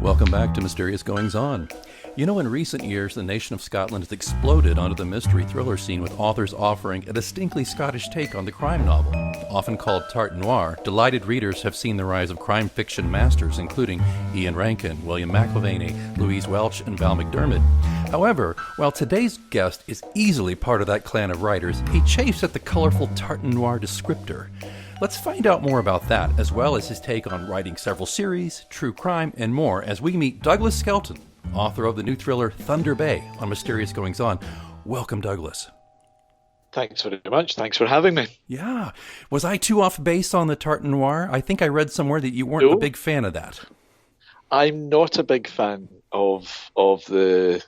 Welcome back to Mysterious Goings-On. You know, in recent years, the nation of Scotland has exploded onto the mystery thriller scene with authors offering a distinctly Scottish take on the crime novel. Often called Tartan Noir, delighted readers have seen the rise of crime fiction masters including Ian Rankin, William McIlvanney, Louise Welch, and Val McDermid. However, while today's guest is easily part of that clan of writers, he chafes at the colorful Tartan Noir descriptor. Let's find out more about that, as well as his take on writing several series, true crime, and more, as we meet Douglas Skelton, author of the new thriller Thunder Bay on Mysterious Goings-On. Welcome, Douglas. Thanks very much. Thanks for having me. Yeah. Was I too off base on the Tartan Noir? I think I read somewhere that you weren't a big fan of that. I'm not a big fan of the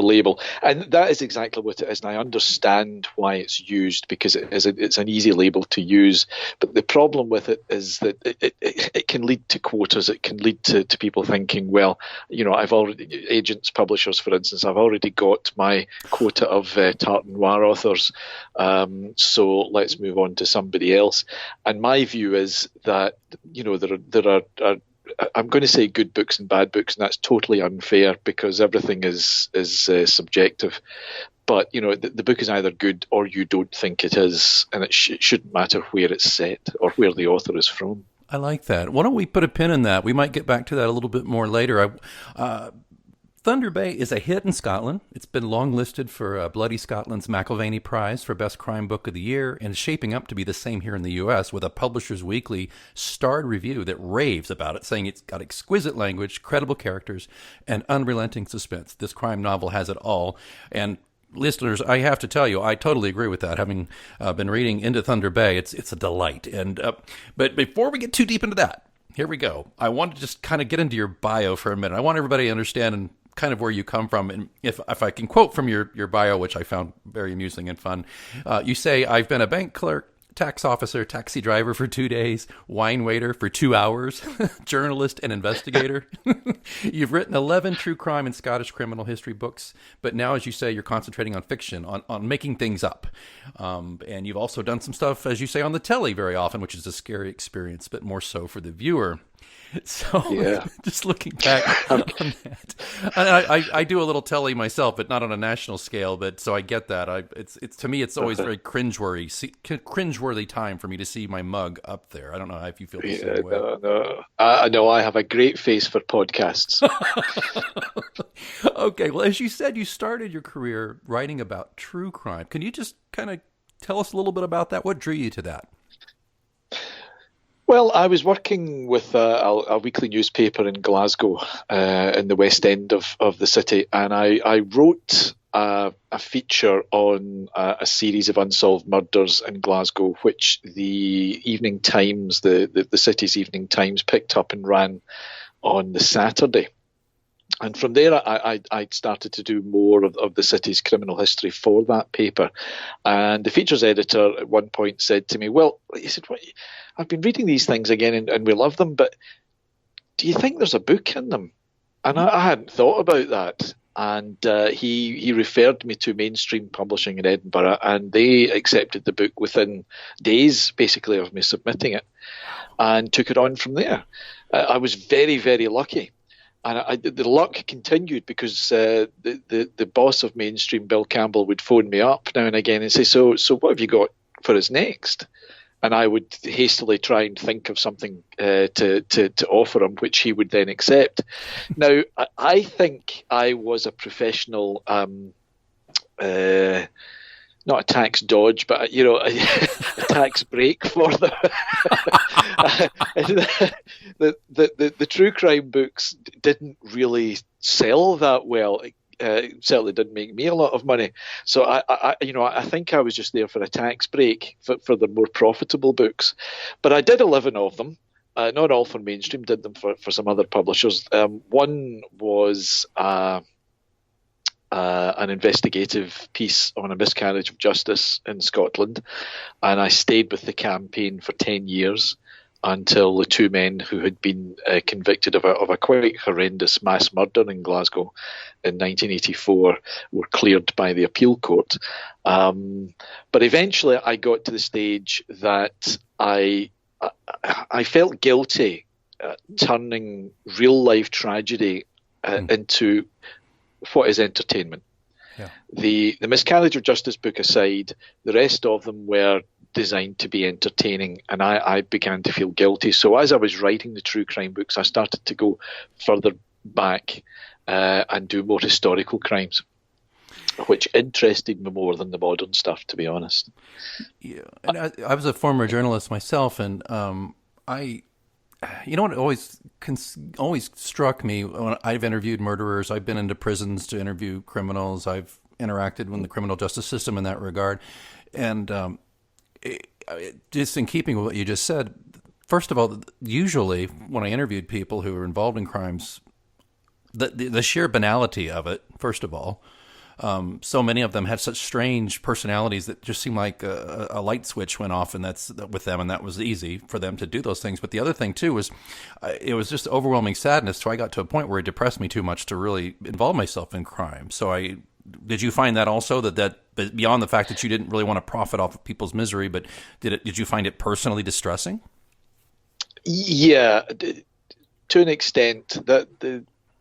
label, and that is exactly what it is. And I understand why it's used, because it's an easy label to use. But the problem with it is that it can lead to quotas. It can lead to people thinking, well, you know, agents, publishers, for instance, I've already got my quota of Tartan Noir authors, so let's move on to somebody else. And my view is that, you know, there are I'm going to say good books and bad books, and that's totally unfair because everything is subjective. But, you know, the book is either good or you don't think it is, and it shouldn't matter where it's set or where the author is from. I like that. Why don't we put a pin in that? We might get back to that a little bit more later. Thunder Bay is a hit in Scotland. It's been long listed for Bloody Scotland's McIlvanney Prize for Best Crime Book of the Year, and is shaping up to be the same here in the U.S. with a Publishers Weekly starred review that raves about it, saying it's got exquisite language, credible characters, and unrelenting suspense. This crime novel has it all. And listeners, I have to tell you, I totally agree with that. Having been reading into Thunder Bay, it's a delight. And but before we get too deep into that, here we go. I want to just kind of get into your bio for a minute. I want everybody to understand and kind of where you come from. And if I can quote from your bio, which I found very amusing and fun, you say, I've been a bank clerk, tax officer, taxi driver for 2 days, wine waiter for 2 hours, journalist and investigator. You've written 11 true crime and Scottish criminal history books, but now, as you say, you're concentrating on fiction, on making things up. And you've also done some stuff, as you say, on the telly very often, which is a scary experience, but more so for the viewer. So, yeah. Just looking back on that, I do a little telly myself, but not on a national scale. But so I get that. It's to me, it's always very cringeworthy time for me to see my mug up there. I don't know if you feel the same way. No, I have a great face for podcasts. Okay, well, as you said, you started your career writing about true crime. Can you just kind of tell us a little bit about that? What drew you to that? Well, I was working with a weekly newspaper in Glasgow, in the West End of the city, and I wrote a feature on a series of unsolved murders in Glasgow, which the Evening Times, the city's Evening Times, picked up and ran on the Saturday. And from there, I started to do more of the city's criminal history for that paper. And the features editor at one point said to me, well, he said, I've been reading these things again and we love them, but do you think there's a book in them? And I hadn't thought about that. And he referred me to Mainstream Publishing in Edinburgh, and they accepted the book within days, basically, of me submitting it, and took it on from there. I was very, very lucky. And the luck continued because the boss of Mainstream, Bill Campbell, would phone me up now and again and say, so what have you got for us next? And I would hastily try and think of something to offer him, which he would then accept. Now, I think I was a professional, not a tax dodge, but, you know, a tax break for them. The true crime books didn't really sell that well. It certainly didn't make me a lot of money. So I think I was just there for a tax break for the more profitable books. But I did 11 of them. Not all for Mainstream, did them for some other publishers. One was an investigative piece on a miscarriage of justice in Scotland, and I stayed with the campaign for 10 years until the two men who had been convicted of a quite horrendous mass murder in Glasgow in 1984 were cleared by the appeal court. But eventually I got to the stage that I felt guilty turning real life tragedy into what is entertainment. Yeah. The Miscarriage of Justice book aside, the rest of them were designed to be entertaining, and I began to feel guilty. So as I was writing the true crime books, I started to go further back and do more historical crimes, which interested me more than the modern stuff, to be honest. Yeah, and I was a former journalist myself, and you know what always struck me when I've interviewed murderers, I've been into prisons to interview criminals, I've interacted with the criminal justice system in that regard, and just in keeping with what you just said, first of all, usually when I interviewed people who were involved in crimes, the sheer banality of it, first of all. So many of them had such strange personalities that just seemed like a light switch went off, and that's with them, and that was easy for them to do those things. But the other thing too was, it was just overwhelming sadness. So I got to a point where it depressed me too much to really involve myself in crime. So did you find that also that beyond the fact that you didn't really want to profit off of people's misery, but did you find it personally distressing? Yeah, to an extent.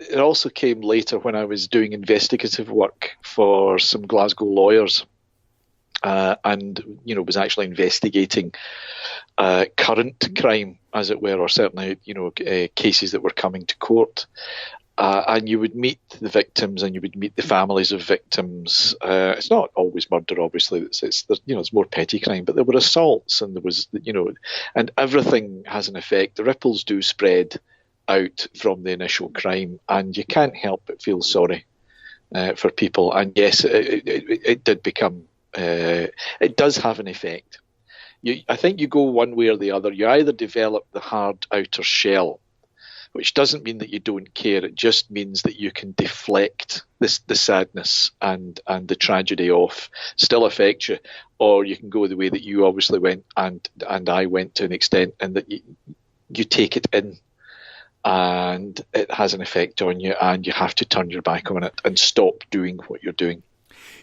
It also came later when I was doing investigative work for some Glasgow lawyers, and was actually investigating current crime, as it were, or certainly cases that were coming to court. And you would meet the victims, and you would meet the families of victims. It's not always murder, obviously. It's more petty crime, but there were assaults, and there was and everything has an effect. The ripples do spread out from the initial crime, and you can't help but feel sorry for people. And yes, it did become. It does have an effect. I think you go one way or the other. You either develop the hard outer shell, which doesn't mean that you don't care. It just means that you can deflect the sadness and the tragedy off, still affect you, or you can go the way that you obviously went, and I went to an extent, and that you take it in. And it has an effect on you, and you have to turn your back on it and stop doing what you're doing.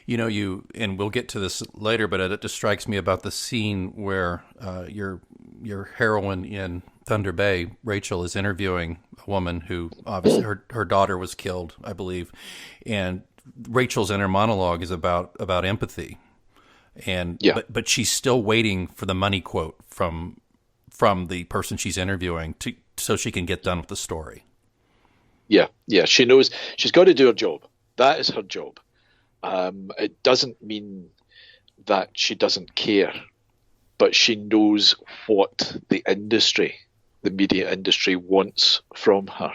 And we'll get to this later, but it just strikes me about the scene where your heroine in Thunder Bay, Rachel, is interviewing a woman who obviously her daughter was killed, I believe, and Rachel's inner monologue is about empathy, and but she's still waiting for the money quote from the person she's interviewing so she can get done with the story. Yeah. She knows she's got to do her job. That is her job. It doesn't mean that she doesn't care, but she knows what the media industry wants from her.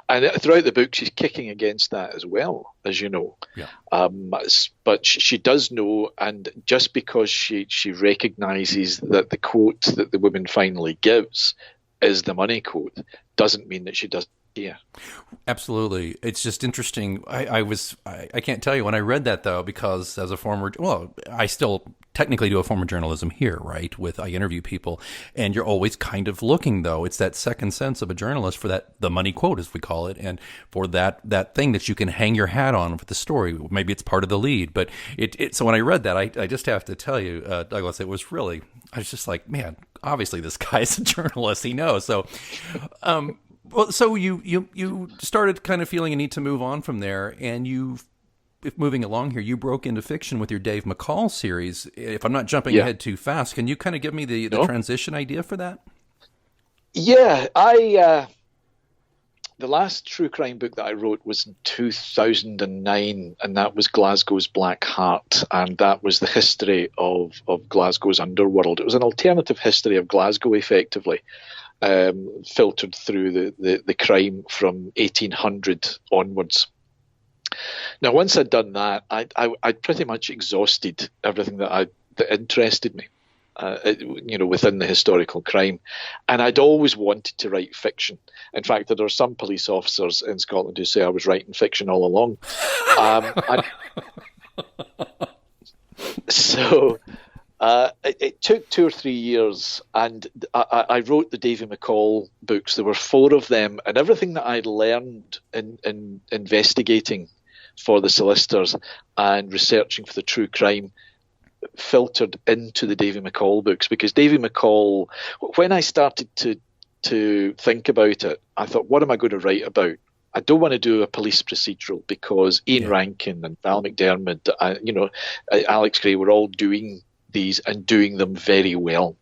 And throughout the book, she's kicking against that as well, as you know. Yeah. But she does know, and just because she recognises that the quote that the woman finally gives is the money quote, doesn't mean that she doesn't care. Absolutely. It's just interesting. I can't tell you when I read that, though, because as I still technically do a form of journalism here, right? I interview people, and you're always kind of looking, though. It's that second sense of a journalist for the money quote, as we call it, and for that thing that you can hang your hat on with the story. Maybe it's part of the lead, but so when I read that, I just have to tell you, Douglas, I was just like, man, obviously this guy's a journalist. He knows. So, well, so you started kind of feeling a need to move on from there, and if moving along here, you broke into fiction with your Dave McCall series. If I'm not jumping ahead too fast, can you kind of give me the transition idea for that? Yeah, the last true crime book that I wrote was in 2009, and that was Glasgow's Black Heart, and that was the history of Glasgow's underworld. It was an alternative history of Glasgow, effectively, filtered through the crime from 1800 onwards. Now, once I'd done that, I'd pretty much exhausted everything that interested me, within the historical crime, and I'd always wanted to write fiction. In fact, there are some police officers in Scotland who say I was writing fiction all along. So it took 2 or 3 years, and I wrote the Davy McCall books. There were 4 of them, and everything that I'd learned in investigating for the solicitors and researching for the true crime filtered into the Davy McCall books, because Davy McCall, when I started to to think about it, I thought, what am I going to write about? I don't want to do a police procedural because Ian Rankin and Val McDermid, Alex Gray were all doing these and doing them very well.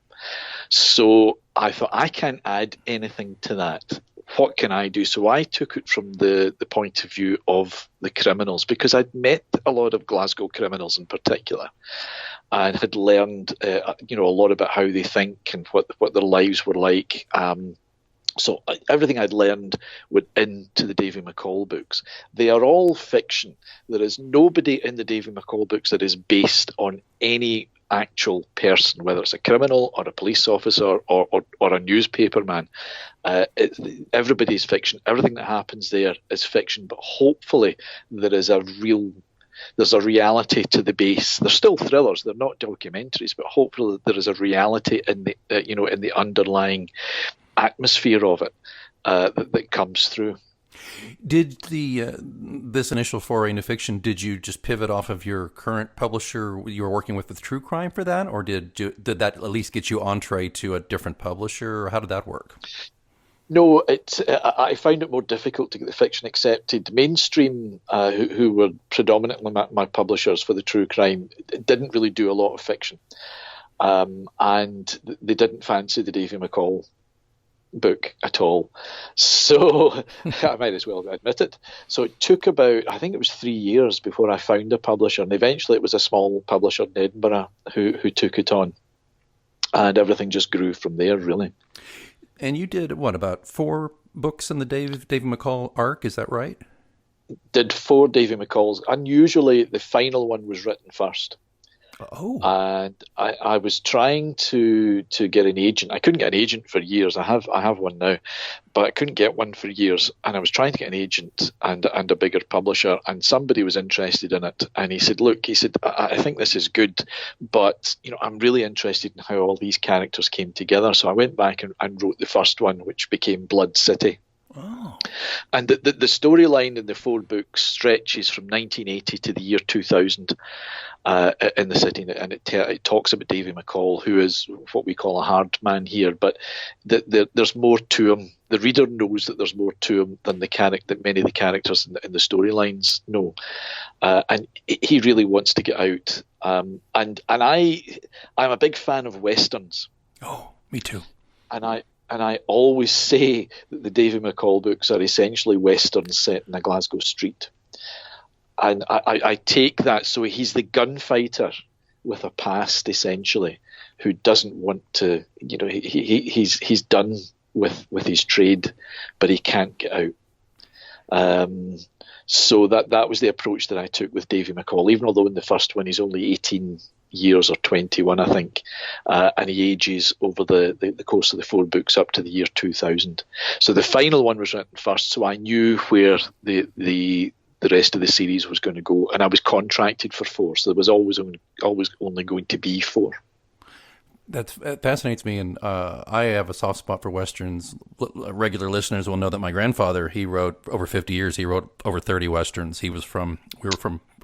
So I thought, I can't add anything to that. What can I do? So I took it from the point of view of the criminals, because I'd met a lot of Glasgow criminals in particular, and had learned a lot about how they think and what their lives were like. So everything I'd learned went into the Davy McCall books. They are all fiction. There is nobody in the Davy McCall books that is based on any actual person, whether it's a criminal or a police officer or a newspaperman. Everybody's fiction. Everything that happens there is fiction, but hopefully there's a reality to the base. They're still thrillers. They're not documentaries, but hopefully there is a reality in the in the underlying atmosphere of it that comes through. Did this initial foray into fiction, did you just pivot off of your current publisher you were working with true crime for that, or did that at least get you entree to a different publisher, or how did that work? No, I found it more difficult to get the fiction accepted. Mainstream, who were predominantly my publishers for the true crime, didn't really do a lot of fiction, and they didn't fancy the Davy McCall book at all. So I might as well admit it. So it took about, I think it was 3 years before I found a publisher, and eventually it was a small publisher in Edinburgh who took it on, and everything just grew from there, really. And you did, about 4 books in the Davy McCall arc, is that right? Did 4 Davy McCalls. Unusually, the final one was written first. Oh. And I was trying to get an agent. I couldn't get an agent for years. I have one now, but I couldn't get one for years. And I was trying to get an agent and a bigger publisher, and somebody was interested in it. And he said, look, I think this is good, but I'm really interested in how all these characters came together. So I went back and wrote the first one, which became Blood City. Oh. And the storyline in the 4 books stretches from 1980 to the year 2000 in the city, and it talks about Davy McCall, who is what we call a hard man here, but there's more to him. The reader knows that there's more to him than that many of the characters in the storylines know, and he really wants to get out. And I'm a big fan of westerns. Oh, me too. And I always say that the Davy McCall books are essentially westerns set in a Glasgow street. And I take that, so he's the gunfighter with a past, essentially, who doesn't want to, he's done with his trade, but he can't get out. So that was the approach that I took with Davy McCall, even although in the first one he's only 18 years or 21, I think, and he ages over the course of the 4 books up to the year 2000. So the final one was written first, so I knew where the rest of the series was going to go, and I was contracted for 4, so there was always only going to be 4. That fascinates me, and I have a soft spot for westerns. Regular listeners will know that my grandfather, he wrote over 50 years. He wrote over 30 westerns. We were from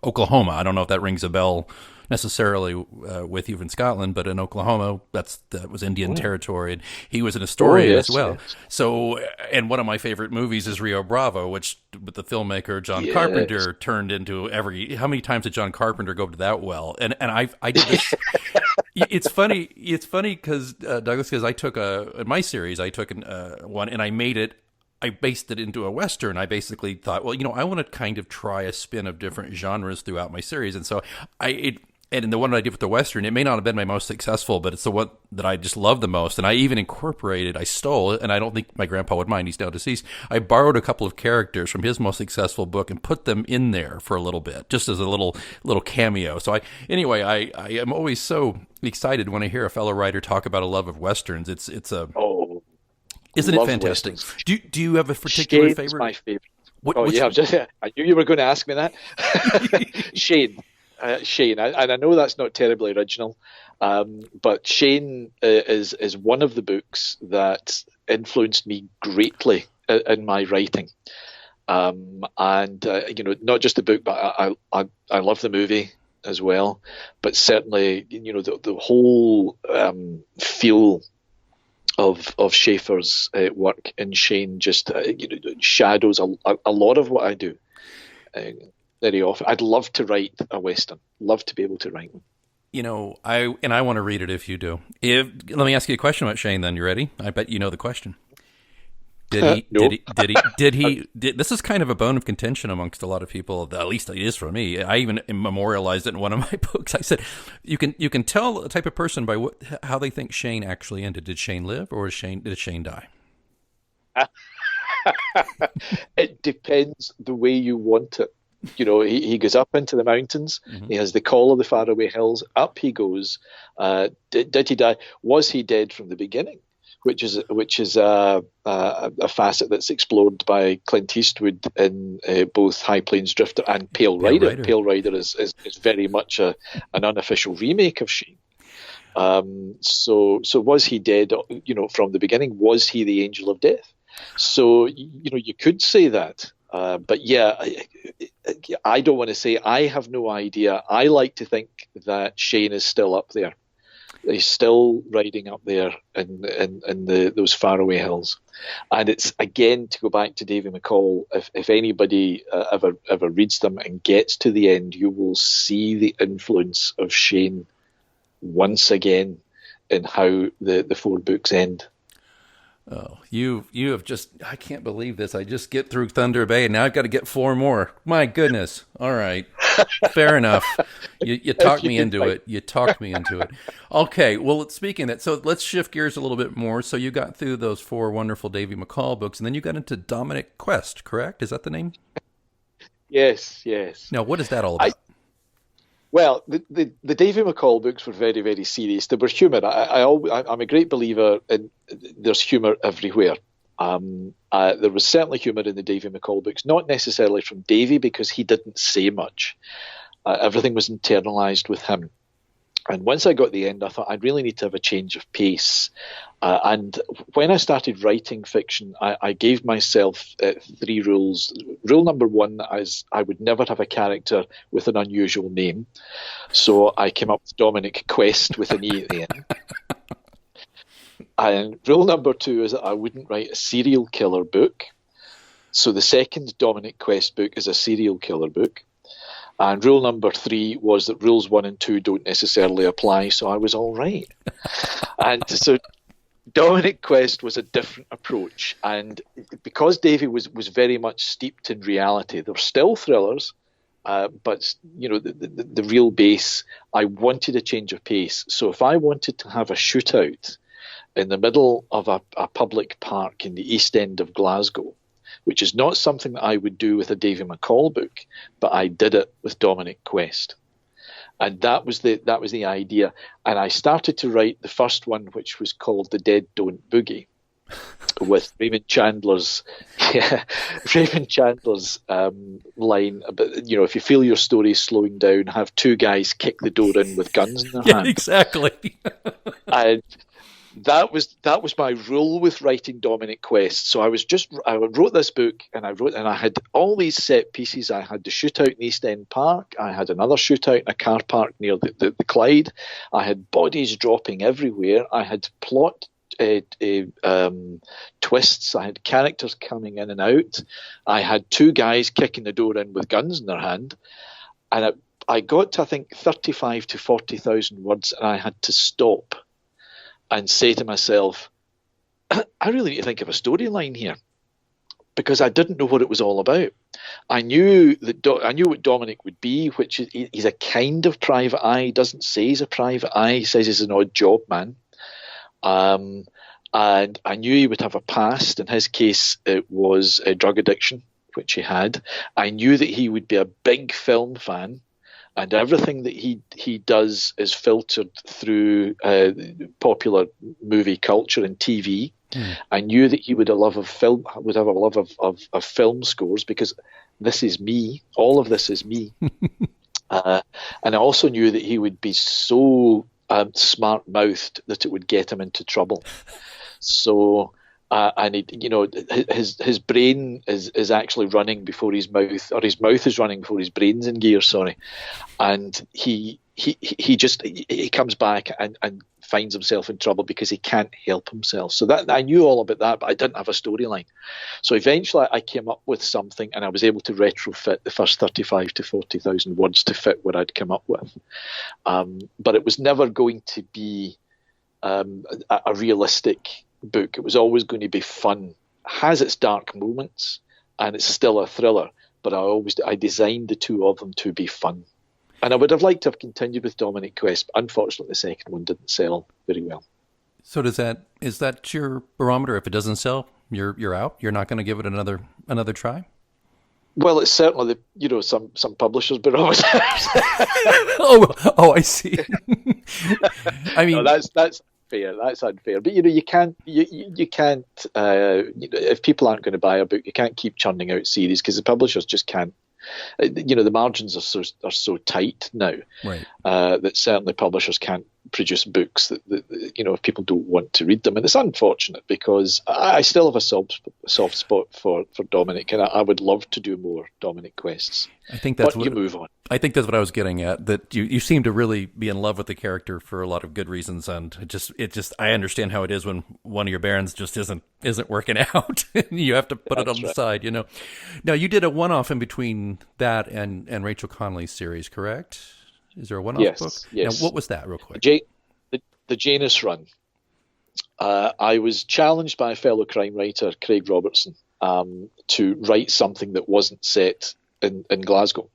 Oklahoma. I don't know if that rings a bell necessarily with you in Scotland, but in Oklahoma, that was Indian territory, and he was an historian as well. Yes. So, and one of my favorite movies is Rio Bravo, which with the filmmaker John Carpenter turned into how many times did John Carpenter go to that well? And I did this. It's funny because Douglas, because I took in my series, I took one and I based it into a Western. I basically thought, well, I want to kind of try a spin of different genres throughout my series. And so and the one that I did with the Western, it may not have been my most successful, but it's the one that I just love the most. And I even I stole it, and I don't think my grandpa would mind, he's now deceased. I borrowed a couple of characters from his most successful book and put them in there for a little bit, just as a little cameo. So I am always so excited when I hear a fellow writer talk about a love of Westerns. Isn't it fantastic? Westerns. Do you have a particular favorite? Shane's my favorite. I knew you were going to ask me that. Shane. Shane, and I know that's not terribly original, but Shane is one of the books that influenced me greatly in my writing, and not just the book, but I love the movie as well. But certainly, the whole feel of Schaefer's work in Shane just shadows a lot of what I do very often. I'd love to write a Western, love to be able to write one. I want to read it if you do. Let me ask you a question about Shane. Then you ready? I bet you know the question. No. This is kind of a bone of contention amongst a lot of people. At least it is for me. I even memorialized it in one of my books. I said, you can tell a type of person by how they think Shane actually ended. Did Shane live, or did Shane die? It depends the way you want it. He goes up into the mountains. Mm-hmm. He has the call of the faraway hills. Up he goes. Did he die? Was he dead from the beginning? Which is a facet that's explored by Clint Eastwood in both High Plains Drifter and Pale Rider. Pale Rider is very much an unofficial remake of Shane. So was he dead? From the beginning, was he the Angel of Death? So you could say that, but yeah, I don't want to say. I have no idea. I like to think that Shane is still up there. He's still riding up there in those faraway hills. And it's, again, to go back to Davy McCall, if anybody ever reads them and gets to the end, you will see the influence of Shane once again in how the 4 books end. Oh, you have just, I can't believe this. I just get through Thunder Bay and now I've got to get 4 more. My goodness. All right. Fair enough. You talked me into it. You talked me into it. Okay. Well, speaking of that, so let's shift gears a little bit more. So you got through those 4 wonderful Davy McCall books, and then you got into Dominic Quest, correct? Is that the name? Yes. Now, what is that all about? Well, the Davy McCall books were very, very serious. They were humour. I'm a great believer in there's humour everywhere. There was certainly humour in the Davy McCall books, not necessarily from Davy because he didn't say much. Everything was internalised with him. And once I got the end, I thought I really need to have a change of pace. And when I started writing fiction, I gave myself 3 rules. Rule number 1 is I would never have a character with an unusual name. So I came up with Dominic Quest with an E at the end. And rule number 2 is that I wouldn't write a serial killer book. So the second Dominic Quest book is a serial killer book. And rule number 3 was that rules 1 and 2 don't necessarily apply, so I was all right. And so Dominic Quest was a different approach. And because Davy was very much steeped in reality, there were still thrillers, but the real base, I wanted a change of pace. So if I wanted to have a shootout in the middle of a public park in the East End of Glasgow, which is not something that I would do with a Davy McCall book, but I did it with Dominic Quest. And that was the idea. And I started to write the first one, which was called The Dead Don't Boogie, with Raymond Chandler's line about, if you feel your story is slowing down, have 2 guys kick the door in with guns in their hand. Exactly. And that was my rule with writing Dominic Quest. So I wrote this book and I had all these set pieces. I had the shootout in East End Park. I had another shootout in a car park near the Clyde. I had bodies dropping everywhere. I had plot twists. I had characters coming in and out. I had 2 guys kicking the door in with guns in their hand. And I got to, I think, 35 to 40,000 words, and I had to stop and say to myself, I really need to think of a storyline here, because I didn't know what it was all about. I knew what Dominic would be, which is he's a kind of private eye. He doesn't say he's a private eye. He says he's an odd job man. And I knew he would have a past. In his case, it was a drug addiction, which he had. I knew that he would be a big film fan. And everything that he does is filtered through popular movie culture and TV. I knew that he would have a love of film, of film scores, because this is me. All of this is me. And I also knew that he would be so smart-mouthed that it would get him into trouble. So. And his brain is actually running before his mouth, or his mouth is running before his brain's in gear. Sorry, and he comes back, and finds himself in trouble because he can't help himself. So that I knew all about that, but I didn't have a storyline. So eventually I came up with something, and I was able to retrofit the first 35 to 40,000 words to fit what I'd come up with. But it was never going to be a realistic book. It was always going to be fun. It has its dark moments, and it's still a thriller, but I designed the two of them to be fun. And I would have liked to have continued with Dominic Quest, but unfortunately the second one didn't sell very well. So is that your barometer? If it doesn't sell, you're out? You're not going to give it another try? Well, it's certainly some publishers' barometers. oh, I see. I mean, no, that's fair. That's unfair. But you can't. If people aren't going to buy a book, you can't keep churning out series because the publishers just can't. The margins are so tight now, right, that certainly publishers can't produce books that if people don't want to read them, and it's unfortunate because I still have a soft spot for Dominic, and I would love to do more Dominic Quests. I think that's you move on. I think that's what I was getting at. That you seem to really be in love with the character for a lot of good reasons, and it just I understand how it is when one of your barons just isn't working out, and you have to put it on the side. Now you did a one-off in between that and Rachel Connolly's series, correct? Is there a one-off book? Yes. Now, what was that, real quick? The Janus run. I was challenged by a fellow crime writer, Craig Robertson, to write something that wasn't set in Glasgow.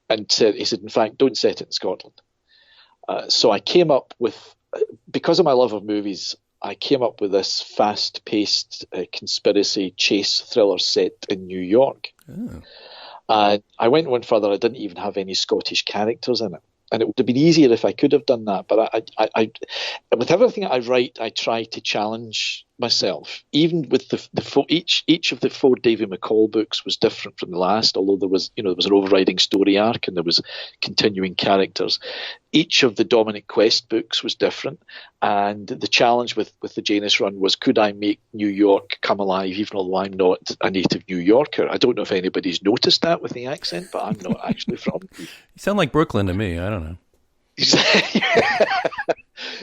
And he said, in fact, don't set it in Scotland. So I came up with, because of my love of movies, I came up with this fast-paced conspiracy chase thriller set in New York. Oh. And I went one further. I didn't even have any Scottish characters in it. And it would have been easier if I could have done that. But I with everything I write, I try to challenge myself. Even with each of the 4 David McCall books was different from the last. Although there was an overriding story arc and there was continuing characters. Each of the Dominic Quest books was different. And the challenge with the Janus run was, could I make New York come alive, even although I'm not a native New Yorker? I don't know if anybody's noticed that with the accent, but I'm not actually from. You sound like Brooklyn to me. I don't know.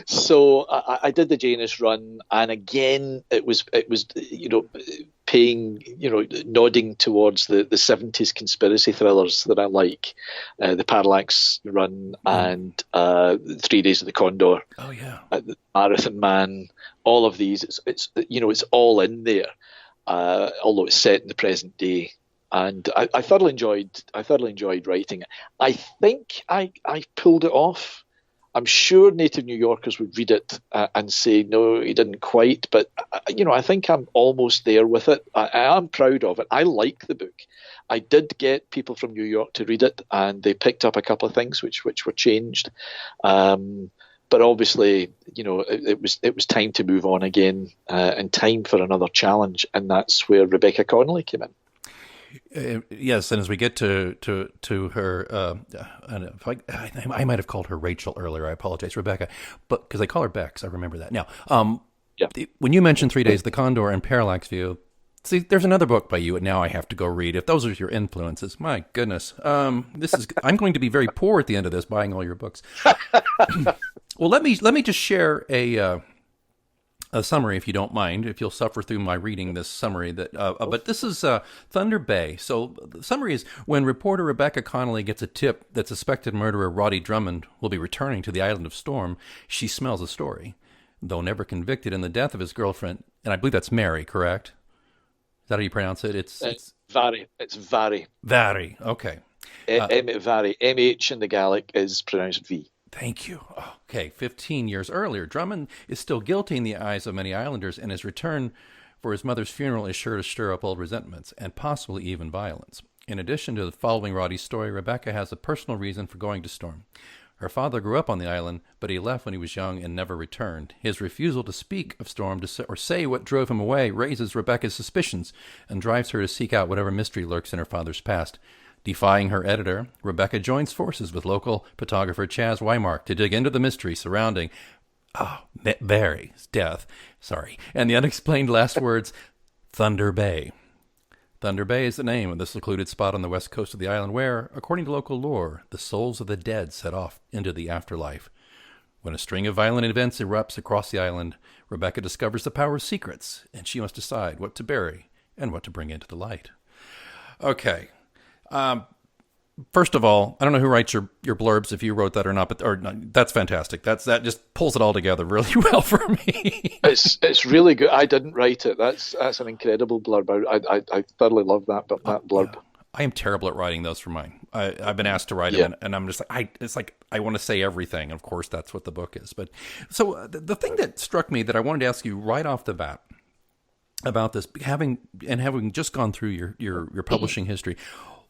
So I did the Janus run, and again it was paying nodding towards the 70s conspiracy thrillers that I like, the Parallax run and 3 Days of the Condor. Oh yeah, the Marathon Man. All of these, it's all in there, although it's set in the present day. And I thoroughly enjoyed writing it. I think I pulled it off. I'm sure native New Yorkers would read it and say, no, he didn't quite. But, I think I'm almost there with it. I am proud of it. I like the book. I did get people from New York to read it, and they picked up a couple of things which were changed. But obviously, it was time to move on again, and time for another challenge. And that's where Rebecca Connolly came in. Yes, and as we get to her, I might have called her Rachel earlier. I apologize, Rebecca, but because I call her Bex, I remember that now. When you mentioned 3 Days of the Condor and Parallax View, see, there's another book by you, and now I have to go read. If those are your influences, my goodness, I'm going to be very poor at the end of this, buying all your books. Well, let me just share a summary, if you don't mind, if you'll suffer through my reading this summary. But this is Thunder Bay. So the summary is, when reporter Rebecca Connolly gets a tip that suspected murderer Roddy Drummond will be returning to the island of Storm, she smells a story. Though never convicted in the death of his girlfriend, and I believe that's Mary, correct? Is that how you pronounce it? It's Vary. It's Vary. Vary, okay. Vary. MH in the Gaelic is pronounced V. Thank you. Okay, 15 years earlier, Drummond is still guilty in the eyes of many islanders, and his return for his mother's funeral is sure to stir up old resentments, and possibly even violence. In addition to following Roddy's story, Rebecca has a personal reason for going to Storm. Her father grew up on the island, but he left when he was young and never returned. His refusal to speak of Storm or say what drove him away raises Rebecca's suspicions and drives her to seek out whatever mystery lurks in her father's past. Defying her editor, Rebecca joins forces with local photographer Chaz Weimark to dig into the mystery surrounding Barry's death, and the unexplained last words, Thunder Bay. Thunder Bay is the name of the secluded spot on the west coast of the island where, according to local lore, the souls of the dead set off into the afterlife. When a string of violent events erupts across the island, Rebecca discovers the power of secrets, and she must decide what to bury and what to bring into the light. Okay. First of all, I don't know who writes your blurbs, if you wrote that or not, but no, that's fantastic. That just pulls it all together really well for me. It's really good. I didn't write it. That's an incredible blurb. I thoroughly love that blurb. I am terrible at writing those for mine. I've been asked to write them, and I'm just like, it's like I want to say everything. Of course, that's what the book is. But so the thing that struck me that I wanted to ask you right off the bat about this, having just gone through your publishing history,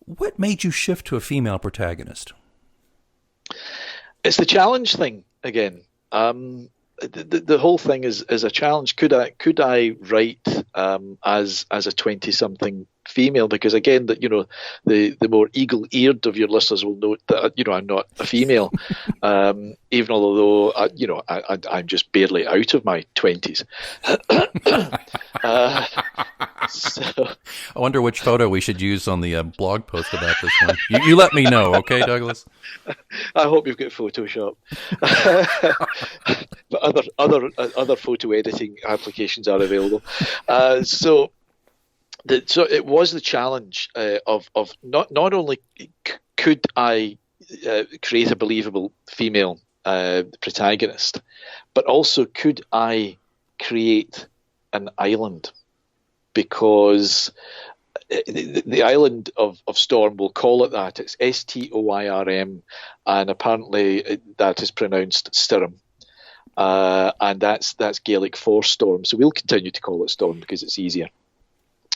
what made you shift to a female protagonist? It's the challenge thing again. The whole thing is a challenge. Could I write as a 20-something female? Because again, that the more eagle-eared of your listeners will note that I'm not a female, even although I'm just barely out of my 20s. So, I wonder which photo we should use on the blog post about this one. You let me know, okay, Douglas? I hope you've got Photoshop. But other photo editing applications are available. So it was the challenge of not only could I create a believable female protagonist, but also could I create an island, because the island of Storm, we'll call it that. It's Stoyrm, and apparently that is pronounced Stirrum. And that's Gaelic for storm. So we'll continue to call it Storm because it's easier.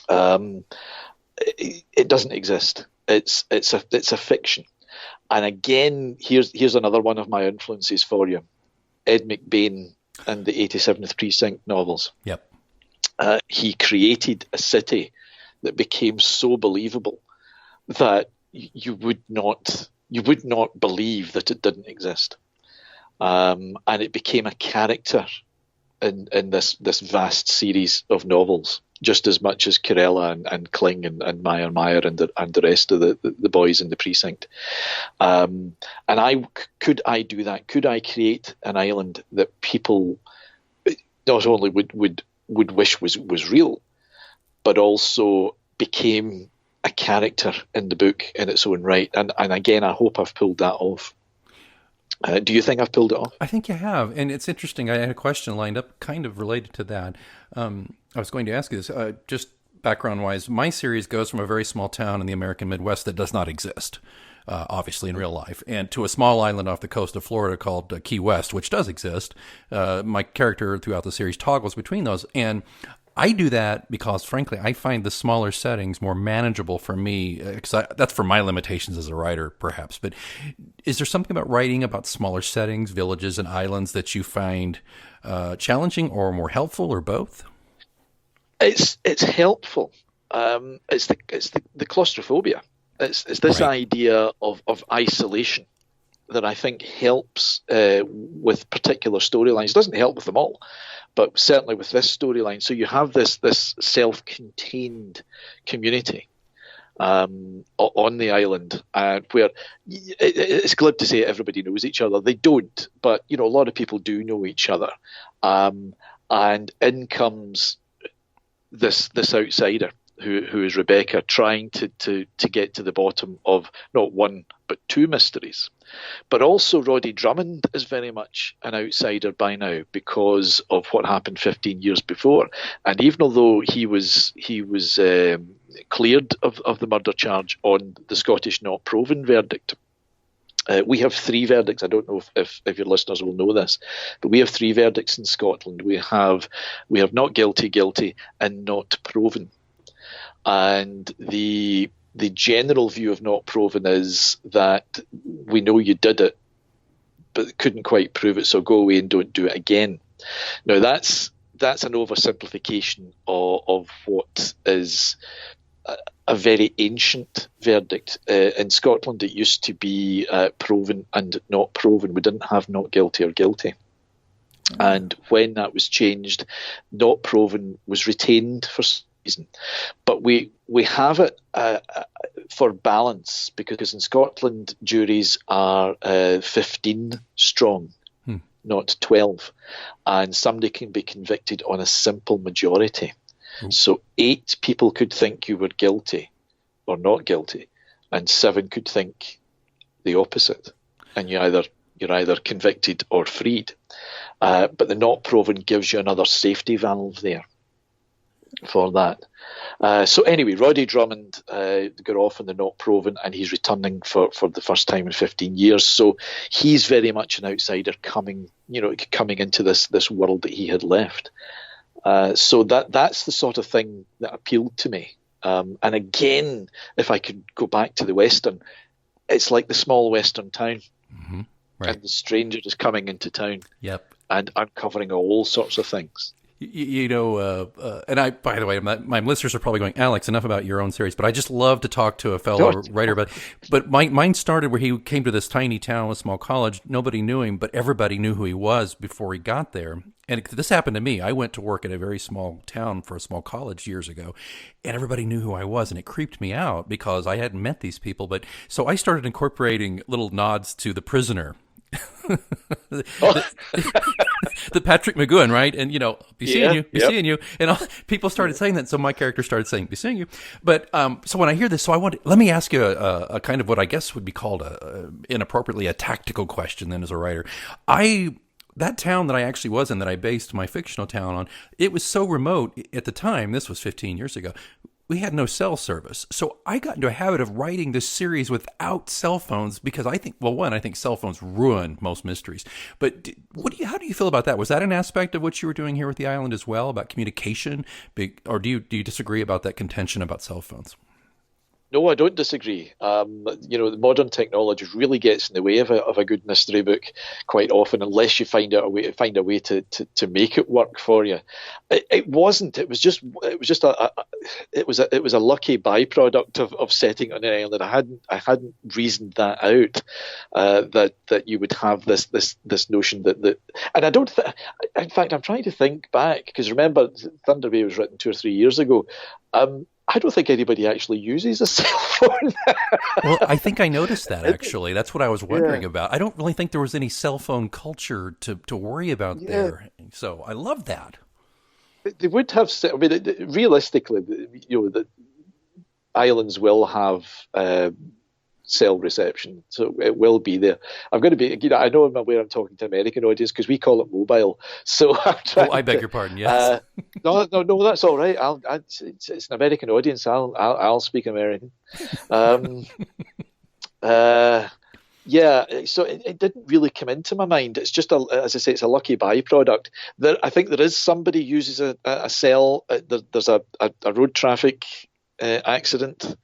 It doesn't exist. It's a fiction. And again, here's another one of my influences for you. Ed McBain and the 87th Precinct novels. Yep. He created a city that became so believable that you would not believe that it didn't exist. And it became a character in this vast series of novels, just as much as Corella and Kling and Meyer and the rest of the boys in the precinct. And could I do that? Could I create an island that people not only would wish was real, but also became a character in the book in its own right? And again, I hope I've pulled that off. Do you think I've pulled it off? I think you have. And it's interesting. I had a question lined up kind of related to that. I was going to ask you this, just background-wise. My series goes from a very small town in the American Midwest that does not exist, obviously in real life, and to a small island off the coast of Florida called Key West, which does exist. My character throughout the series toggles between those. And I do that because, frankly, I find the smaller settings more manageable for me. That's for my limitations as a writer, perhaps. But is there something about writing about smaller settings, villages, and islands that you find challenging or more helpful, or both? It's helpful. It's the claustrophobia. It's this idea of isolation that I think helps with particular storylines. It doesn't help with them all, but certainly with this storyline. So you have this self-contained community on the island, where it's glib to say everybody knows each other. They don't, but a lot of people do know each other. And in comes this outsider who is Rebecca, trying to get to the bottom of not one but two mysteries. But also Roddy Drummond is very much an outsider by now because of what happened 15 years before. And even although he was cleared of the murder charge on the Scottish not proven verdict, we have three verdicts. I don't know if your listeners will know this, but we have three verdicts in Scotland. We have not guilty, guilty, and not proven. And the general view of not proven is that we know you did it, but couldn't quite prove it, so go away and don't do it again. Now that's an oversimplification of what is a very ancient verdict. In Scotland, it used to be proven and not proven. We didn't have not guilty or guilty. And when that was changed, not proven was retained for some reason. But we have it for balance, because in Scotland, juries are 15 strong. not 12. And somebody can be convicted on a simple majority. So 8 people could think you were guilty or not guilty, and 7 could think the opposite. And you're either convicted or freed. But the not proven gives you another safety valve there for that. So anyway, Roddy Drummond got off on the not proven, and he's returning for the first time in 15 years. So he's very much an outsider coming into this world that he had left. So that's the sort of thing that appealed to me. And again, if I could go back to the Western, it's like the small Western town. Mm-hmm. Right. And the stranger is coming into town. Yep. And uncovering all sorts of things. And I, by the way, my listeners are probably going, Alex, enough about your own series, but I just love to talk to a fellow writer about. But mine started where he came to this tiny town, a small college. Nobody knew him, but everybody knew who he was before he got there. And this happened to me. I went to work at a very small town for a small college years ago, and everybody knew who I was, and it creeped me out because I hadn't met these people. But so I started incorporating little nods to The Prisoner. the Patrick McGowan, right? And be seeing you, and people started saying that. So my character started saying, "Be seeing you." But so when I hear this, so let me ask you a kind of what I guess would be called inappropriately a tactical question. Then, as a writer, that town that I actually was in, that I based my fictional town on, it was so remote at the time. This was 15 years ago. We had no cell service. So I got into a habit of writing this series without cell phones because I think cell phones ruin most mysteries. But how do you feel about that? Was that an aspect of what you were doing here with the island as well, about communication? Or do you disagree about that contention about cell phones? No, I don't disagree. The modern technology really gets in the way of a good mystery book quite often, unless you find a way to make it work for you. It wasn't. It was just a lucky byproduct of setting on an island. I hadn't reasoned that out, that you would have this notion that and I don't. In fact, I'm trying to think back, because remember, Thunder Bay was written 2 or 3 years ago. I don't think anybody actually uses a cell phone. Well, I think I noticed that, actually. That's what I was wondering about. I don't really think there was any cell phone culture to worry about there. So I love that. They would have. I mean, realistically, the islands will have cell reception, so it will be there. I'm going to be. I know I'm aware I'm talking to American audience because we call it mobile. So I beg your pardon. Yes. No, that's all right. It's an American audience. I'll speak American. Yeah, so it didn't really come into my mind. It's just, as I say, it's a lucky byproduct. I think there is somebody uses a cell. There's a road traffic accident,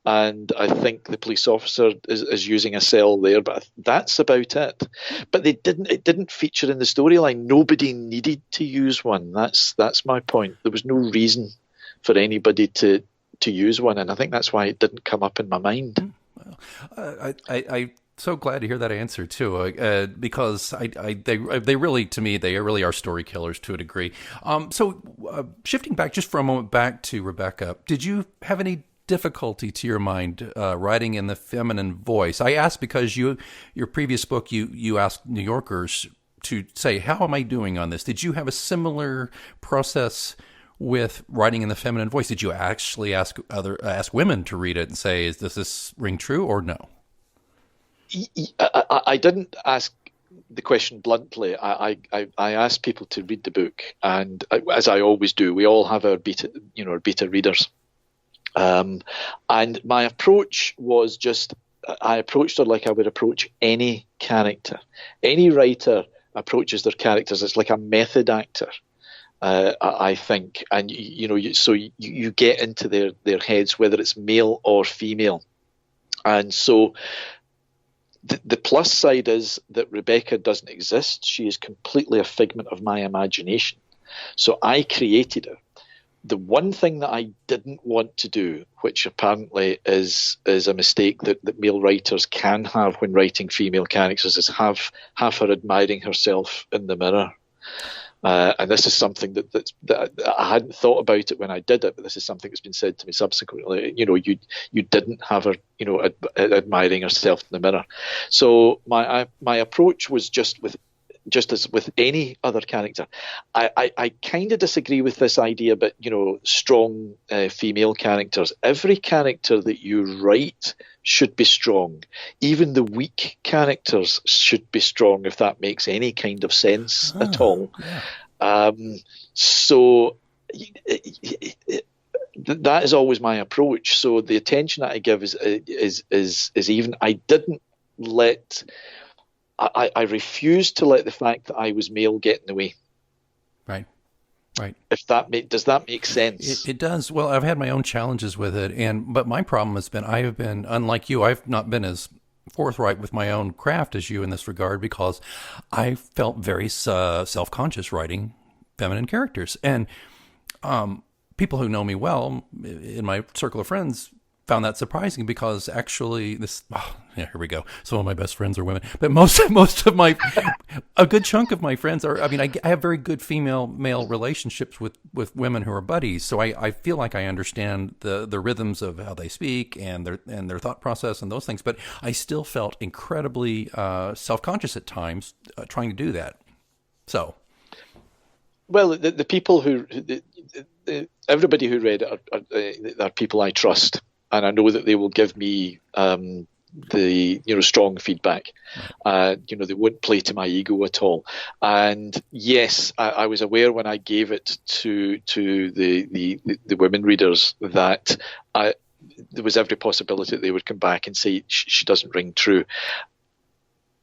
and I think the police officer is using a cell there, but that's about it. But it didn't feature in the storyline. Nobody needed to use one. That's my point. There was no reason for anybody to use one, and I think that's why it didn't come up in my mind. I'm so glad to hear that answer too, because they really, to me, they really are story killers to a degree. So shifting back just for a moment back to Rebecca, did you have any difficulty to your mind writing in the feminine voice? I asked because your previous book, you asked New Yorkers to say, how am I doing on this? Did you have a similar process with writing in the feminine voice? Did you actually ask women to read it and say, does this ring true or no? I didn't ask the question bluntly. I asked people to read the book, and as I always do, we all have our beta readers. And my approach was just, I approached her like I would approach any character. Any writer approaches their characters. It's like a method actor, I think. And, so you get into their heads, whether it's male or female. And so the plus side is that Rebecca doesn't exist. She is completely a figment of my imagination. So I created her. The one thing that I didn't want to do, which apparently is a mistake that male writers can have when writing female characters, is have her admiring herself in the mirror. And this is something that I hadn't thought about it when I did it, but this is something that's been said to me subsequently. You didn't have her, admiring herself in the mirror. So my approach was just with just as with any other character. I kind of disagree with this idea, but strong female characters. Every character that you write should be strong. Even the weak characters should be strong, if that makes any kind of sense at all. Yeah. So that is always my approach. So the attention that I give is even. I refused to let the fact that I was male get in the way. Right. Does that make sense? It does. Well, I've had my own challenges with it, but my problem has been I have been, unlike you, I've not been as forthright with my own craft as you in this regard, because I felt very self-conscious writing feminine characters, and people who know me well in my circle of friends found that surprising, because actually here we go. Some of my best friends are women, but most of a good chunk of my friends are, I have very good female-male relationships with women who are buddies. So I feel like I understand the rhythms of how they speak and their thought process and those things. But I still felt incredibly self-conscious at times trying to do that. So. Well, the people everybody who read it are people I trust. And I know that they will give me the strong feedback. They won't play to my ego at all. And yes, I was aware when I gave it to the women readers that there was every possibility that they would come back and say she doesn't ring true.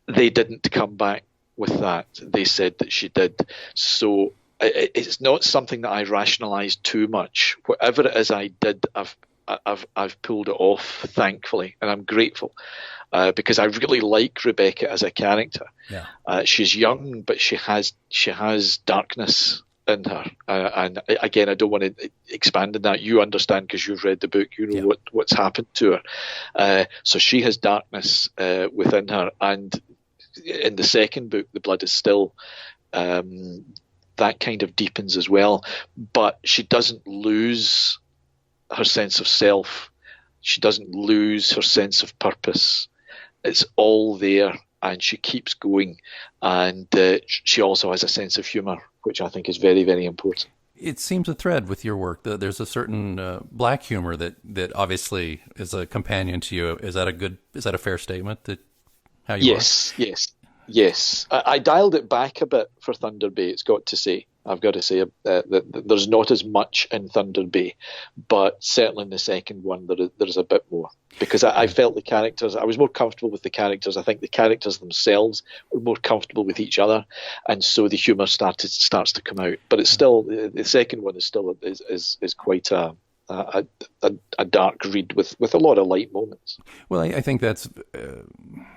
They didn't come back with that. They said that she did. So it's not something that I rationalised too much. Whatever it is I did, I've pulled it off, thankfully, and I'm grateful because I really like Rebecca as a character. Yeah. She's young, but she has darkness in her, and again, I don't want to expand on that. You understand because you've read the book. You know what's happened to her. So she has darkness within her, and in the second book, The Blood is Still. That kind of deepens as well, but she doesn't lose her sense of self. She doesn't lose her sense of purpose. It's all there, and she keeps going. And she also has a sense of humour, which I think is very, very important. It seems a thread with your work that there's a certain black humor that obviously is a companion to you. Is that a fair statement? That how you are? Yes. I dialed it back a bit for Thunder Bay. I've got to say that there's not as much in Thunder Bay, but certainly in the second one there's a bit more, because I felt the characters. I was more comfortable with the characters. I think the characters themselves were more comfortable with each other, and so the humour starts to come out. But it's still, the second one is still is quite a dark read with a lot of light moments. Well, I think that's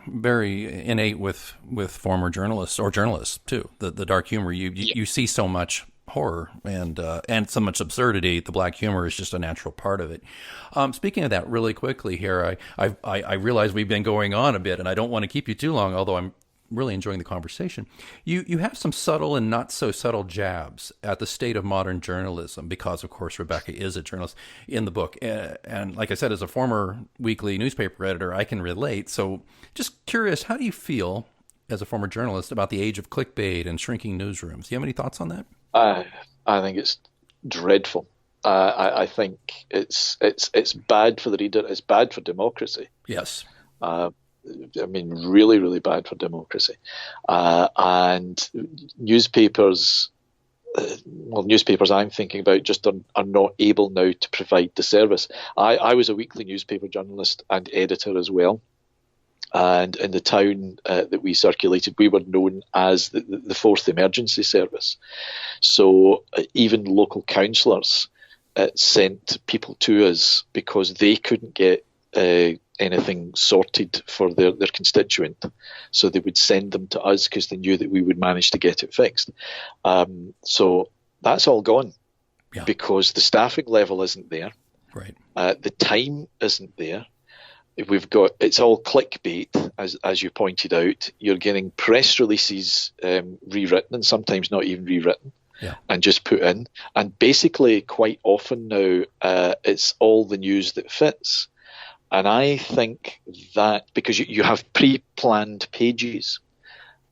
very innate with former journalists or journalists too. The dark humor. You see so much horror and so much absurdity. The black humor is just a natural part of it. Speaking of that, really quickly here, I realize we've been going on a bit, and I don't want to keep you too long, although I'm really enjoying the conversation. You have some subtle and not so subtle jabs at the state of modern journalism, because of course Rebecca is a journalist in the book, and like I said, as a former weekly newspaper editor, I can relate. So just curious, how do you feel as a former journalist about the age of clickbait and shrinking newsrooms? Do you have any thoughts on that? I think it's dreadful. I think it's bad for the reader. It's bad for democracy. Yes. Really, really bad for democracy. And newspapers I'm thinking about just are not able now to provide the service. I was a weekly newspaper journalist and editor as well. And in the town that we circulated, we were known as the fourth emergency service. So even local councillors sent people to us because they couldn't get anything sorted for their constituent, so they would send them to us because they knew that we would manage to get it fixed. So that's all gone because the staffing level isn't there. Right. The time isn't there. It's all clickbait, as you pointed out. You're getting press releases rewritten, and sometimes not even rewritten. Yeah. And just put in. And basically, quite often now, it's all the news that fits. And I think that because you have pre-planned pages,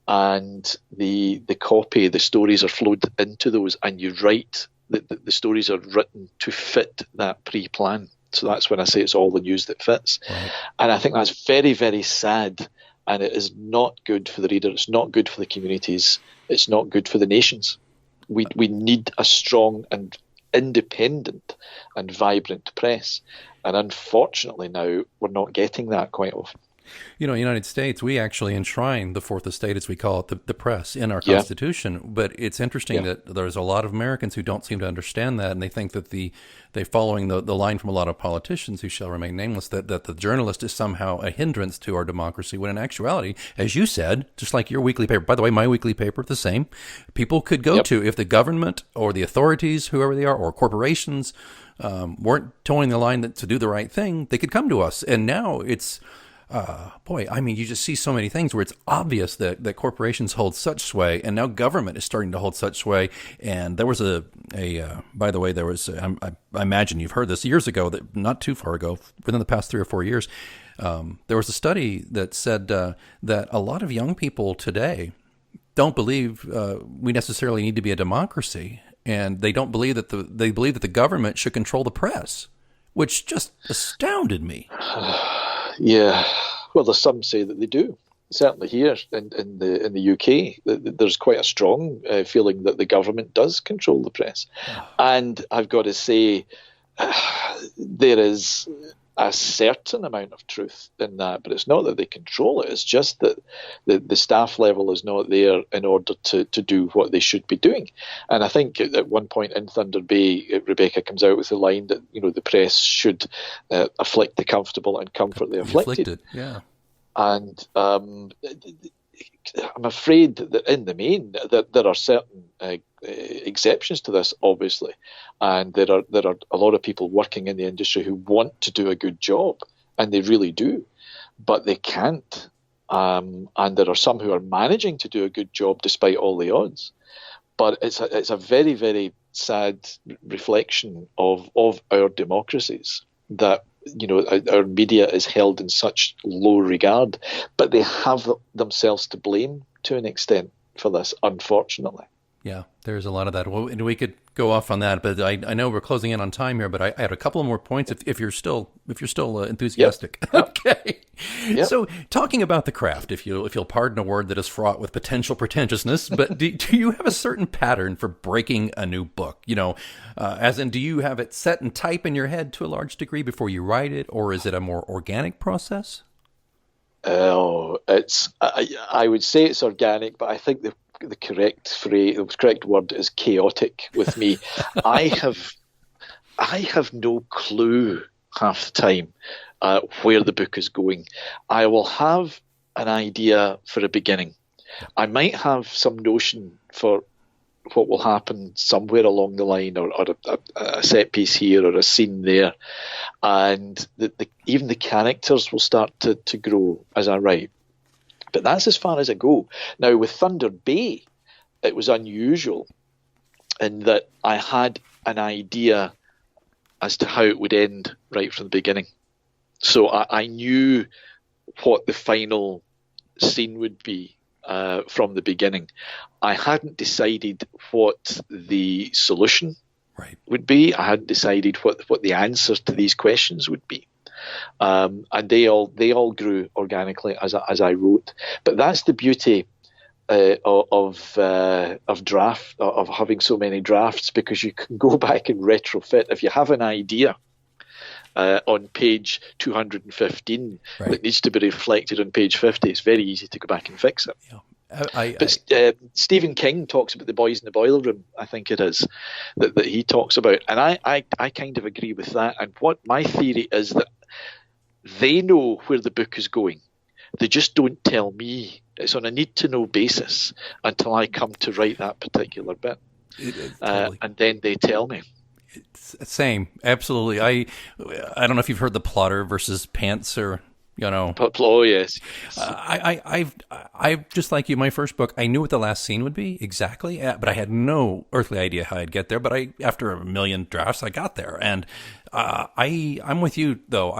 and the copy, the stories are flowed into those, and you write the stories are written to fit that pre-plan. So that's when I say it's all the news that fits. Right. And I think that's very, very sad, and it is not good for the reader. It's not good for the communities. It's not good for the nations. We need a strong and independent and vibrant press. And unfortunately now we're not getting that quite often. You know, in the United States, we actually enshrine the fourth estate, as we call it, the press, in our Constitution. But it's interesting that there's a lot of Americans who don't seem to understand that, and they think that they're following the line from a lot of politicians who shall remain nameless, that the journalist is somehow a hindrance to our democracy, when in actuality, as you said, just like your weekly paper, by the way, my weekly paper, the same, people could go to, if the government or the authorities, whoever they are, or corporations, weren't towing the line to do the right thing, they could come to us. And now it's... boy, I mean, you just see so many things where it's obvious that corporations hold such sway, and now government is starting to hold such sway. And there was by the way, there was, I imagine you've heard this years ago, that not too far ago, within the past 3 or 4 years, there was a study that said that a lot of young people today don't believe we necessarily need to be a democracy, and they don't believe they believe that the government should control the press, which just astounded me. Yeah, well, there's some say that they do. Certainly here in the UK, there's quite a strong feeling that the government does control the press. And I've got to say, there is a certain amount of truth in that, but it's not that they control it. It's just that the staff level is not there in order to do what they should be doing. And I think at one point in Thunder Bay, Rebecca comes out with the line that, you know, the press should afflict the comfortable and comfort the afflicted. Yeah. And I'm afraid that in the main that there are certain exceptions to this, obviously, and there are a lot of people working in the industry who want to do a good job, and they really do, but they can't. And there are some who are managing to do a good job despite all the odds. But it's a very, very sad reflection of our democracies that, you know, our media is held in such low regard, but they have themselves to blame to an extent for this, unfortunately. Yeah, there's a lot of that. Well, and we could go off on that, but I know we're closing in on time here. But I had a couple more points if you're still enthusiastic. Yep. Okay. Yep. So talking about the craft, if you'll pardon a word that is fraught with potential pretentiousness, but do you have a certain pattern for breaking a new book? You know, as in, do you have it set in type in your head to a large degree before you write it, or is it a more organic process? Oh, I would say it's organic, but I think the correct word is chaotic with me. I have no clue half the time where the book is going. I will have an idea for a beginning. I might have some notion for what will happen somewhere along the line, or a set piece here or a scene there, and even the characters will start to grow as I write. But that's as far as I go. Now, with Thunder Bay, it was unusual in that I had an idea as to how it would end right from the beginning. So I knew what the final scene would be from the beginning. I hadn't decided what the solution would be. I hadn't decided what the answers to these questions would be. And they all grew organically as I wrote. But that's the beauty of having so many drafts, because you can go back and retrofit. If you have an idea on page 215 that needs to be reflected on page 50, it's very easy to go back and fix it. Yeah. Stephen King talks about the boys in the boiler room, I think it is, that he talks about. And I kind of agree with that. And what my theory is that they know where the book is going. They just don't tell me. It's on a need-to-know basis until I come to write that particular bit. Totally. And then they tell me. Same. Absolutely. I don't know if you've heard the plotter versus pantser. You know, oh yes. I just like you. My first book, I knew what the last scene would be exactly, but I had no earthly idea how I'd get there. But after a million drafts, I got there, and I'm with you though.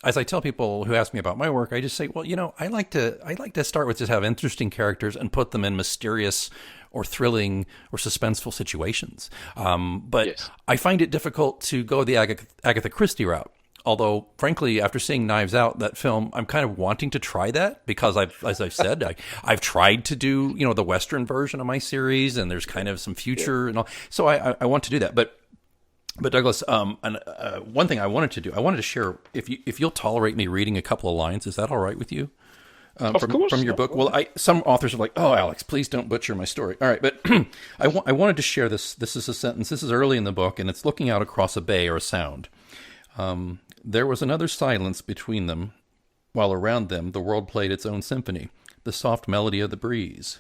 as I tell people who ask me about my work, I just say, well, I like to start with just have interesting characters and put them in mysterious or thrilling or suspenseful situations. But Yes. I find it difficult to go the Agatha Christie route. Although, frankly, after seeing Knives Out, that film, I'm kind of wanting to try that because as I've said, I've tried to do, the Western version of my series, and there's kind of some future and all. So I want to do that. But Douglas, one thing I wanted to do, I wanted to share, if you'll tolerate me reading a couple of lines, is that all right with you? Of course. From your book. Well, some authors are like, "Oh, Alex, please don't butcher my story." All right, but I wanted to share this. This is a sentence. This is early in the book, and it's looking out across a bay or a sound. There was another silence between them, while around them the world played its own symphony, the soft melody of the breeze,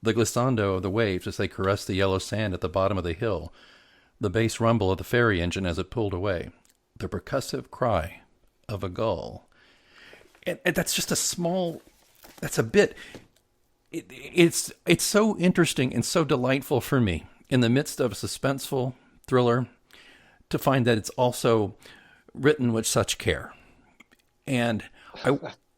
the glissando of the waves as they caressed the yellow sand at the bottom of the hill, the bass rumble of the ferry engine as it pulled away, the percussive cry of a gull. And that's just that's a bit. It's so interesting and so delightful for me in the midst of a suspenseful thriller to find that it's also written with such care. And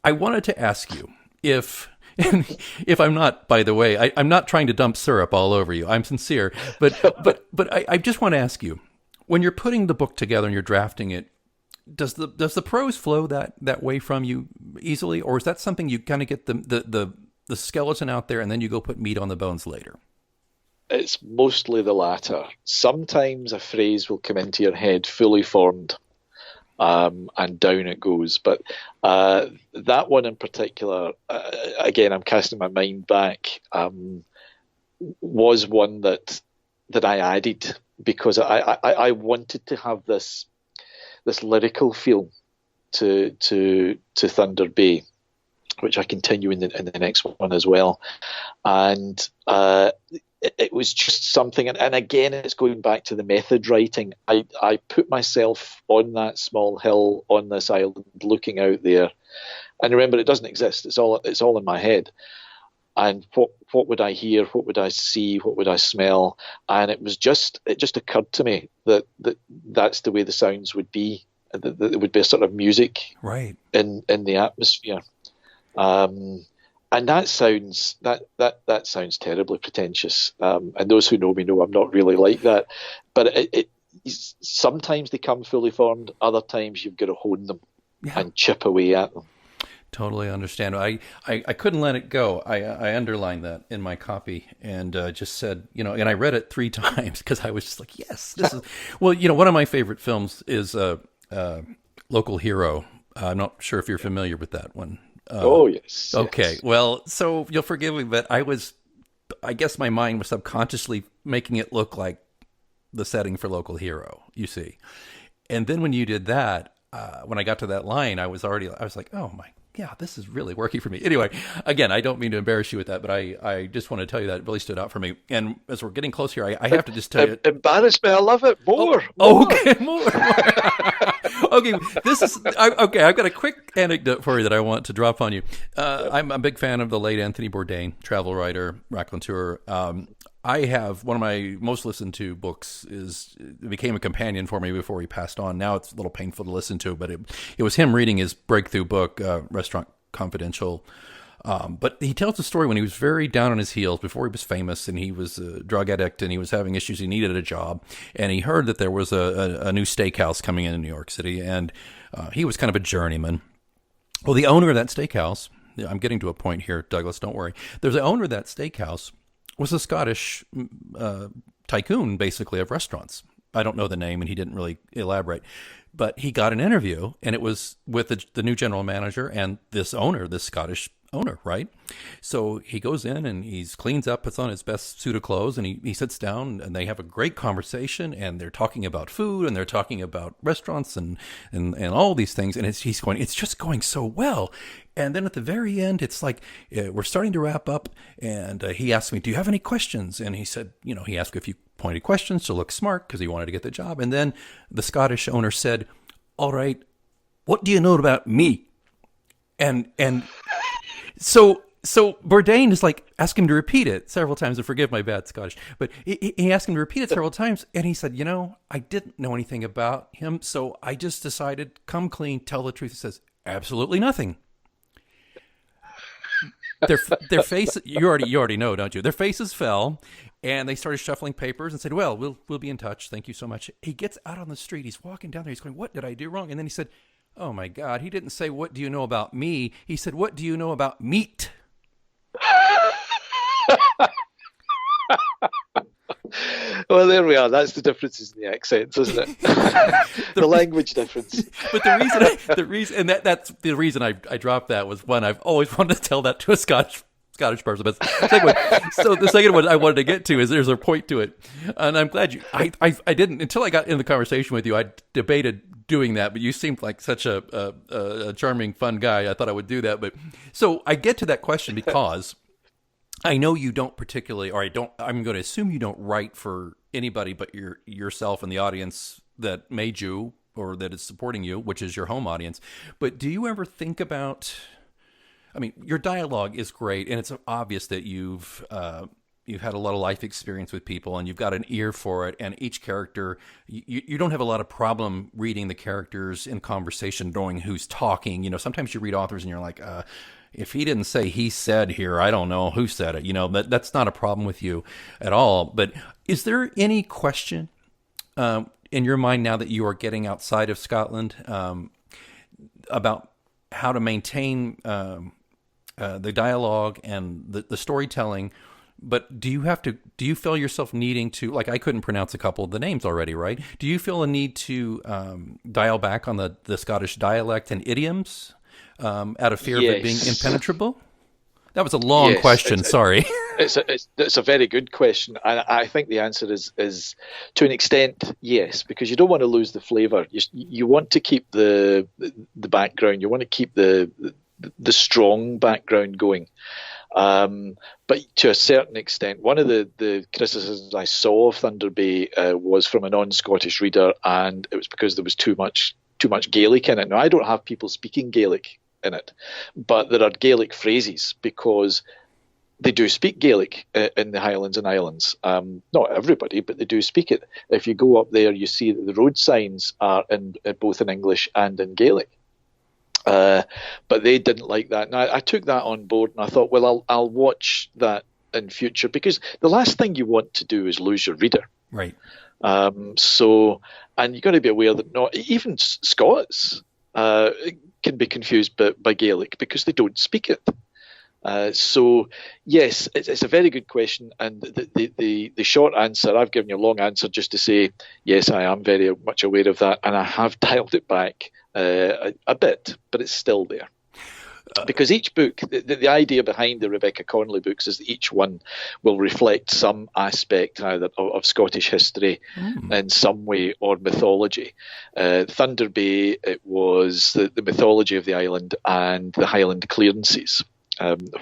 I wanted to ask you if I'm not, by the way, I'm not trying to dump syrup all over you. I'm sincere, but I just want to ask you, when you're putting the book together and you're drafting it, does the prose flow that way from you easily, or is that something you kind of get the skeleton out there and then you go put meat on the bones later? It's mostly the latter. Sometimes a phrase will come into your head fully formed, and down it goes. But that one in particular, again, I'm casting my mind back, was one that I added because I wanted to have this lyrical feel to Thunder Bay, which I continue in the next one as well. And it was just something, and again, it's going back to the method writing. I put myself on that small hill on this island, looking out there, and remember, it doesn't exist. It's all in my head. And what would I hear? What would I see? What would I smell? And it just occurred to me that's the way the sounds would be. That it would be a sort of music, right, in the atmosphere. And that sounds terribly pretentious. And those who know me know I'm not really like that. But it sometimes they come fully formed. Other times you've got to hone them and chip away at them. Totally understand. I couldn't let it go. I underlined that in my copy and just said, and I read it 3 times because I was just like, yes, this is. Well, one of my favorite films is Local Hero. I'm not sure if you're familiar with that one. Oh, yes. Okay. Yes. Well, so you'll forgive me, but I guess my mind was subconsciously making it look like the setting for Local Hero, you see. And then when you did that, when I got to that line, I was like, oh my, yeah, this is really working for me. Anyway, again, I don't mean to embarrass you with that, but I just want to tell you that it really stood out for me. And as we're getting close here, I have to just tell you. Embarrass me, I love it. More. Okay, more. Okay, okay. I've got a quick anecdote for you that I want to drop on you. I'm a big fan of the late Anthony Bourdain, travel writer, raconteur. I have one of my most listened to books it became a companion for me before he passed on. Now it's a little painful to listen to, but it was him reading his breakthrough book, Restaurant Confidential. But he tells the story when he was very down on his heels before he was famous, and he was a drug addict and he was having issues. He needed a job, and he heard that there was a new steakhouse coming in New York City, and he was kind of a journeyman. Well, the owner of that steakhouse, I'm getting to a point here, Douglas, don't worry. There's the owner of that steakhouse was a Scottish tycoon, basically, of restaurants. I don't know the name, and he didn't really elaborate. But he got an interview, and it was with the new general manager and this Scottish owner, right? So he goes in and he cleans up, puts on his best suit of clothes, and he sits down, and they have a great conversation, and they're talking about food, and they're talking about restaurants and all these things, and it's just going so well. And then at the very end, it's like, we're starting to wrap up, and he asked me, do you have any questions? And he said, he asked a few pointed questions to look smart because he wanted to get the job. And then the Scottish owner said, all right, what do you know about me? And so So Bourdain is like, ask him to repeat it several times, and forgive my bad Scottish, but he asked him to repeat it several times, and he said, I didn't know anything about him, so I just decided, come clean, tell the truth. He says, absolutely nothing. Their face, you already know, don't you? Their faces fell, and they started shuffling papers and said, well, we'll be in touch. Thank you so much. He gets out on the street. He's walking down there. He's going, what did I do wrong? And then he said, oh my God, he didn't say, what do you know about me? He said, what do you know about meat? Well, there we are. That's the differences in the accents, isn't it? The language difference. But the reason, and that's the reason I dropped that was one, I've always wanted to tell that to a Scottish person. But the second one I wanted to get to is there's a point to it, and I'm glad I didn't until I got in the conversation with you. I debated doing that, but you seemed like such a charming, fun guy. I thought I would do that. But so I get to that question because I know you don't particularly, or I'm going to assume you don't write for anybody but yourself and the audience that made you or that is supporting you, which is your home audience. But do you ever think about, I mean, your dialogue is great, and it's obvious that you've had a lot of life experience with people, and you've got an ear for it. And each character, you don't have a lot of problem reading the characters in conversation, knowing who's talking. Sometimes you read authors and you're like, if he didn't say he said here, I don't know who said it. That's not a problem with you at all. But is there any question in your mind now that you are getting outside of Scotland about how to maintain the dialogue and the storytelling? But do you feel yourself needing to, like, I couldn't pronounce a couple of the names already, right? Do you feel a need to dial back on the Scottish dialect and idioms out of fear of it being impenetrable? That was a long question. Sorry. It's a very good question, and I think the answer is to an extent yes, because you don't want to lose the flavour. You want to keep the background. You want to keep the strong background going. But to a certain extent, one of the criticisms I saw of Thunder Bay was from a non-Scottish reader, and it was because there was too much Gaelic in it. Now, I don't have people speaking Gaelic in it, but there are Gaelic phrases because they do speak Gaelic in the Highlands and Islands. Not everybody, but they do speak it. If you go up there, you see that the road signs are both in English and in Gaelic. But they didn't like that. Now, I took that on board, and I thought, well, I'll watch that in future, because the last thing you want to do is lose your reader. Right. And you've got to be aware that not even Scots can be confused by Gaelic because they don't speak it. So yes, it's a very good question, and the short answer, I've given you a long answer just to say yes, I am very much aware of that, and I have dialed it back a bit, but it's still there. Because each book, the idea behind the Rebecca Connolly books is that each one will reflect some aspect either of Scottish history in some way, or mythology. Thunder Bay, it was the mythology of the island and the Highland clearances.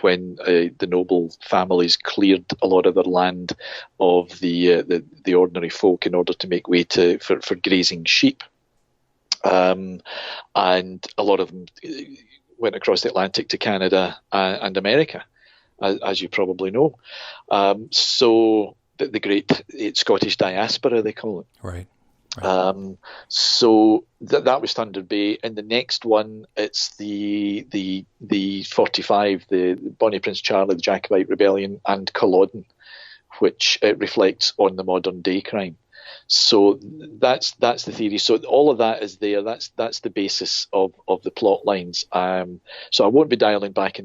When the noble families cleared a lot of their land of the ordinary folk in order to make way for grazing sheep. And a lot of them went across the Atlantic to Canada and America, as you probably know. So the great Scottish diaspora, they call it. Right. So that was Thunder Bay. And the next one, it's the 45, the Bonnie Prince Charlie, the Jacobite Rebellion, and Culloden, which reflects on the modern day crime. So that's the theory. So all of that is there. That's the basis of the plot lines. So I won't be dialing back in